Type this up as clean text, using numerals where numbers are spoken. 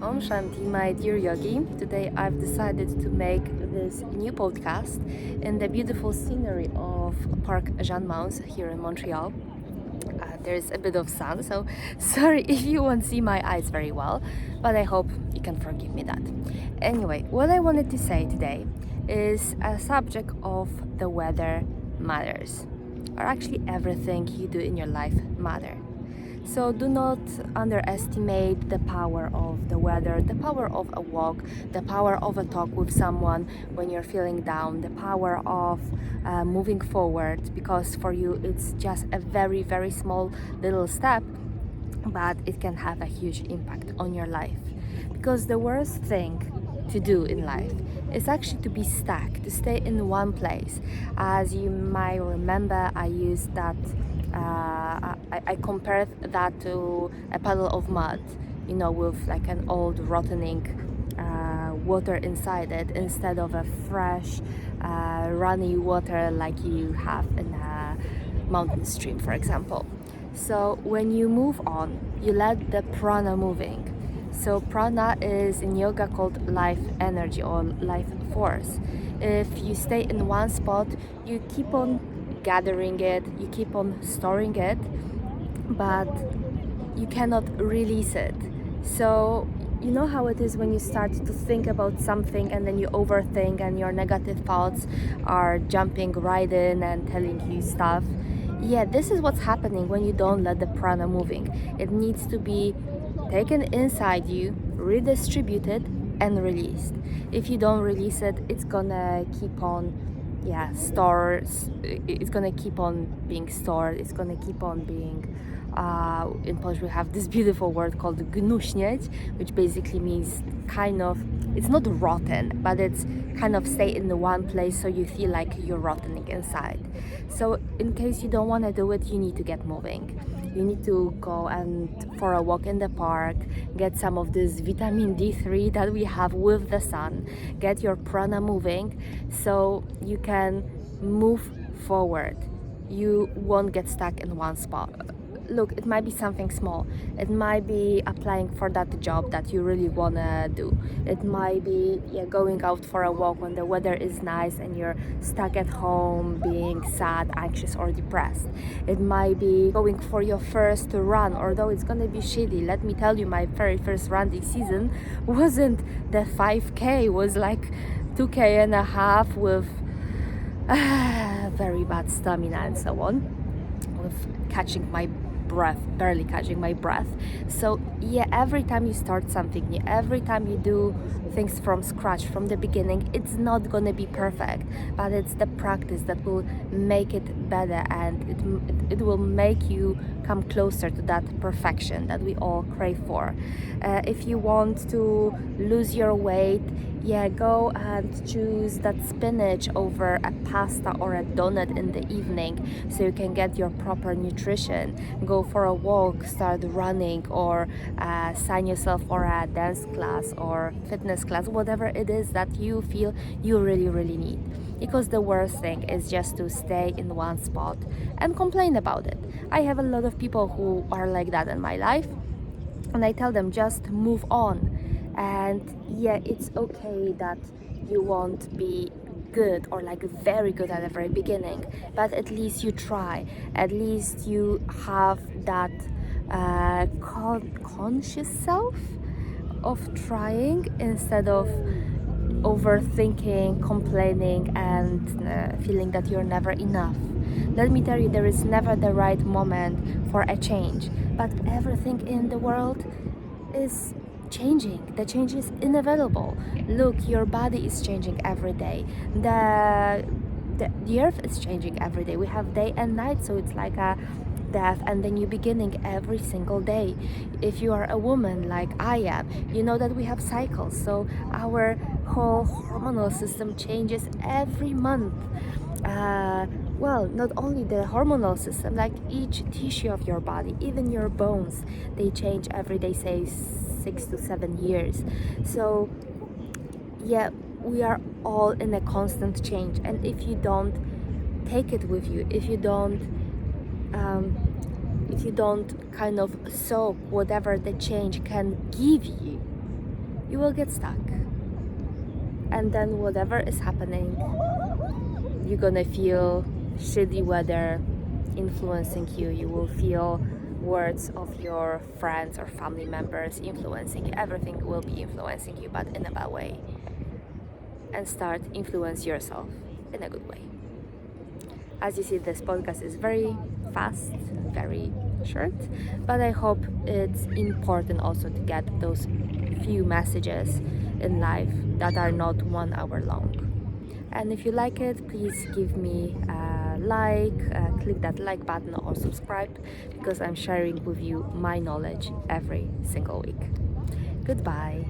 Om Shanti, my dear yogi. Today I've decided to make this new podcast in the beautiful scenery of Parc Jean Mance here in Montreal. There's a bit of sun, so sorry if you won't see my eyes very well, but I hope you can forgive me that. Anyway, what I wanted to say today is a subject of the weather matters, or actually everything you do in your life matter. So do not underestimate the power of the weather, the power of a walk, the power of a talk with someone when you're feeling down, the power of moving forward, because for you it's just a very, very small little step, but it can have a huge impact on your life. Because the worst thing to do in life is actually to be stuck, to stay in one place. As you might remember, I used that I compared that to a puddle of mud, with like an old rotting water inside it, instead of a fresh runny water like you have in a mountain stream, for example. So when you move on, you let the prana moving. So prana is in yoga called life energy or life force. If you stay in one spot, you keep on gathering it, you keep on storing it, but you cannot release it. So you know how it is when you start to think about something and then you overthink and your negative thoughts are jumping right in and telling you stuff. Yeah, this is what's happening when you don't let the prana moving. It needs to be taken inside you, redistributed and released. If you don't release it, it's gonna keep on it's gonna keep on being stored, it's gonna keep on being in Polish we have this beautiful word called gnuśnieć, which basically means kind of, it's not rotten, but it's kind of stay in the one place so you feel like you're rotting inside. So in case you don't want to do it, you need to get moving. You need to go and for a walk in the park, get some of this vitamin D3 that we have with the sun, get your prana moving so you can move forward. You won't get stuck in one spot. Look, it might be something small. It might be applying for that job that you really want to do. It might be going out for a walk when the weather is nice and you're stuck at home being sad, anxious or depressed. It might be going for your first run, although it's going to be shitty. Let me tell you, my very first run this season wasn't the 5K, was like 2K and a half with very bad stamina and so on, with barely catching my breath. So every time you start something new, every time you do things from scratch, from the beginning, it's not gonna be perfect, but it's the practice that will make it better, and it will make you come closer to that perfection that we all crave for. If you want to lose your weight, go and choose that spinach over a pasta or a donut in the evening so you can get your proper nutrition. Go for a walk, start running, or sign yourself for a dance class or fitness class, whatever it is that you feel you really, really need. Because the worst thing is just to stay in one spot and complain about it. I have a lot of people who are like that in my life, and I tell them just move on. And it's okay that you won't be good or like very good at the very beginning, but at least you try. At least you have that conscious self of trying instead of overthinking, complaining and feeling that you're never enough. Let me tell you, there is never the right moment for a change, but everything in the world is changing. The change is inevitable. Look, your body is changing every day. The earth is changing every day. We have day and night, so it's like a death and the new beginning every single day. If you are a woman like I am, you know that we have cycles, so our whole hormonal system changes every month. Not only the hormonal system, like each tissue of your body, even your bones, they change every day, say 6 to 7 years. So we are all in a constant change, and if you don't take it with you, if you don't kind of soak whatever the change can give you, you will get stuck. And then whatever is happening, you're gonna feel shitty weather influencing you. You will feel words of your friends or family members influencing you. Everything will be influencing you, but in a bad way. And start influence yourself in a good way. As you see, this podcast is very fast, very short, but I hope it's important also to get those few messages in life that are not 1 hour long. And if you like it, please give me a like, click that like button or subscribe, because I'm sharing with you my knowledge every single week. Goodbye.